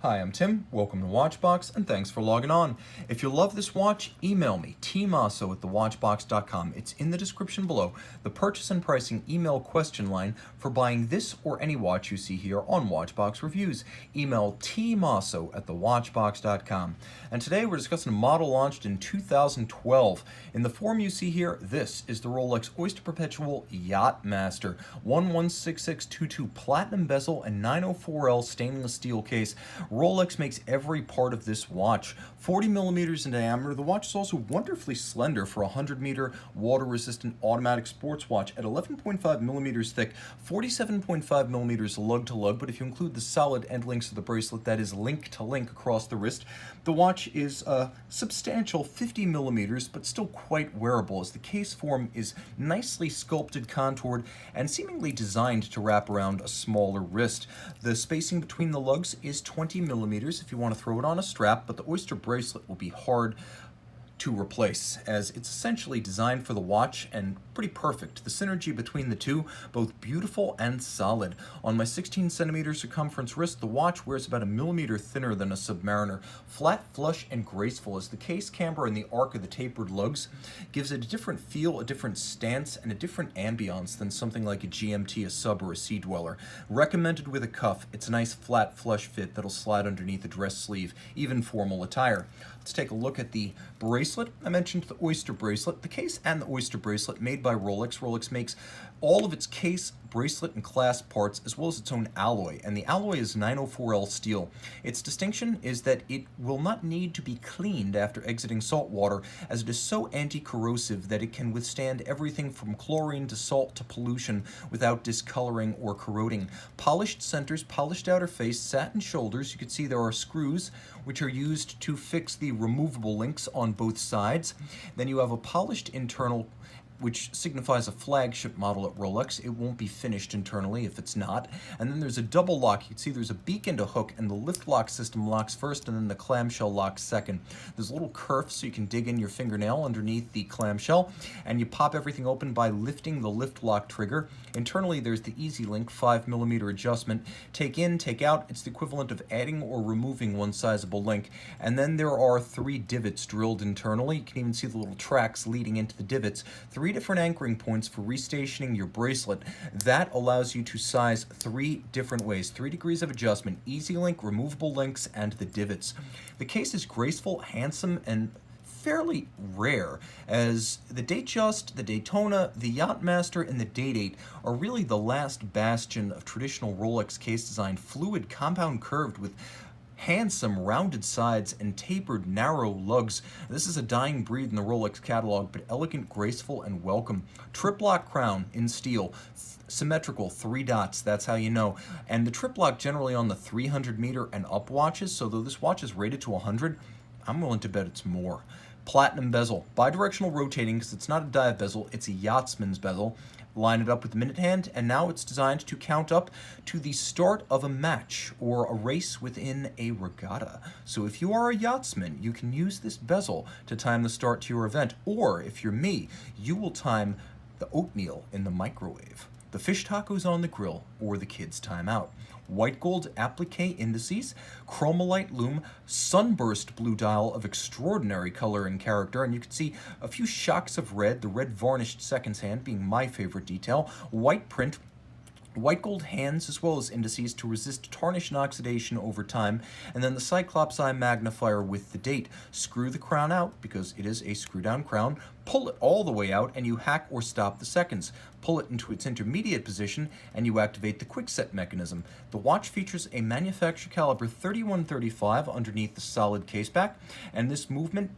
Hi, I'm Tim. Welcome to Watchbox, and thanks for logging on. If you love this watch, email me, tmosso at thewatchbox.com. It's in the description below, the purchase and pricing email question line for buying this or any watch you see here on Watchbox Reviews. Email tmosso at thewatchbox.com. And today we're discussing a model launched in 2012. In the form you see here, this is the Rolex Oyster Perpetual Yacht-Master, 116622 platinum bezel and 904L stainless steel case. Rolex makes every part of this watch 40 millimeters in diameter. The watch is also wonderfully slender for a 100-meter water-resistant automatic sports watch at 11.5 millimeters thick, 47.5 millimeters lug-to-lug, but if you include the solid end links of the bracelet, that is link-to-link across the wrist, the watch is a substantial 50 millimeters, but still quite wearable, as the case form is nicely sculpted, contoured, and seemingly designed to wrap around a smaller wrist. The spacing between the lugs is 20 millimeters if you want to throw it on a strap, but the Oyster bracelet will be hard to replace, as it's essentially designed for the watch and pretty perfect. The synergy between the two, both beautiful and solid. On my 16 centimeter circumference wrist, the watch wears about a millimeter thinner than a Submariner. Flat, flush, and graceful, as the case camber and the arc of the tapered lugs gives it a different feel, a different stance, and a different ambiance than something like a GMT, a Sub, or a Sea Dweller. Recommended with a cuff. It's a nice flat, flush fit that'll slide underneath a dress sleeve, even formal attire. Let's take a look at the bracelet. I mentioned the Oyster bracelet. The case and the Oyster bracelet made by Rolex. Rolex makes all of its case, bracelet, and clasp parts, as well as its own alloy, and the alloy is 904L steel. Its distinction is that it will not need to be cleaned after exiting salt water, as it is so anti-corrosive that it can withstand everything from chlorine to salt to pollution without discoloring or corroding. Polished centers, polished outer face, satin shoulders. You can see there are screws which are used to fix the removable links on both sides. Then you have a polished internal, which signifies a flagship model at Rolex. It won't be finished internally if it's not. And then there's a double lock. You can see there's a beak and a hook, and the lift lock system locks first, and then the clamshell locks second. There's a little kerf so you can dig in your fingernail underneath the clamshell, and you pop everything open by lifting the lift lock trigger. Internally, there's the Easy Link 5 millimeter adjustment. Take in, take out. It's the equivalent of adding or removing one sizable link. And then there are 3 divots drilled internally. You can even see the little tracks leading into the divots. 3 different anchoring points for restationing your bracelet. That allows you to size 3 different ways, 3 degrees of adjustment: Easy Link, removable links, and the divots. The case is graceful, handsome, and fairly rare, as the Datejust, the Daytona, the Yacht-Master, and the Date-8 are really the last bastion of traditional Rolex case design, fluid, compound curved with handsome rounded sides and tapered narrow lugs. This is a dying breed in the Rolex catalog, but elegant, graceful, and welcome. Triplock crown in steel, symmetrical, 3 dots, that's how you know. And the triplock generally on the 300 meter and up watches, so though this watch is rated to 100, I'm willing to bet it's more. Platinum bezel, bidirectional rotating, because it's not a dive bezel, it's a yachtsman's bezel. Line it up with the minute hand, and now it's designed to count up to the start of a match or a race within a regatta. So if you are a yachtsman, you can use this bezel to time the start to your event, or if you're me, you will time the oatmeal in the microwave, the fish tacos on the grill, or the kids' time out. White gold applique indices, chromolite lume, sunburst blue dial of extraordinary color and character, and you can see a few shocks of red, the red varnished seconds hand being my favorite detail, white print, white gold hands, as well as indices to resist tarnish and oxidation over time, and then the Cyclops eye magnifier with the date. Screw the crown out, because it is a screw-down crown, pull it all the way out, and you hack or stop the seconds. Pull it into its intermediate position, and you activate the quick-set mechanism. The watch features a manufacturer caliber 3135 underneath the solid caseback, and this movement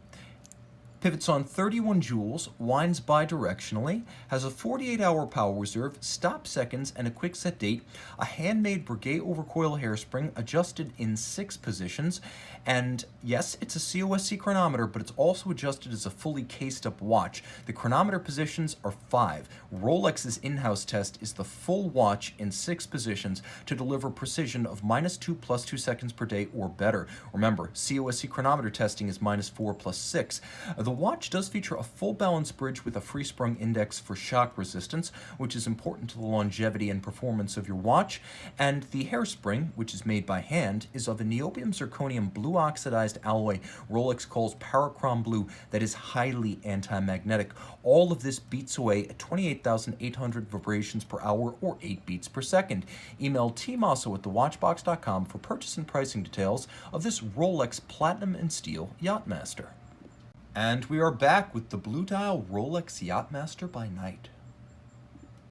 pivots on 31 jewels, winds bidirectionally, has a 48-hour power reserve, stop seconds, and a quick-set date, a handmade Breguet overcoil hairspring adjusted in 6 positions, and yes, it's a COSC chronometer, but it's also adjusted as a fully cased-up watch. The chronometer positions are 5. Rolex's in-house test is the full watch in 6 positions to deliver precision of -2 + 2 seconds per day or better. Remember, COSC chronometer testing is -4 + 6. the watch does feature a full balance bridge with a free-sprung index for shock resistance, which is important to the longevity and performance of your watch, and the hairspring, which is made by hand, is of a niobium zirconium blue oxidized alloy Rolex calls Parachrom Blue that is highly anti-magnetic. All of this beats away at 28,800 vibrations per hour or 8 beats per second. Email tmosso at thewatchbox.com for purchase and pricing details of this Rolex Platinum and Steel Yacht-Master. And we are back with the Blue Dial Rolex Yacht-Master by night.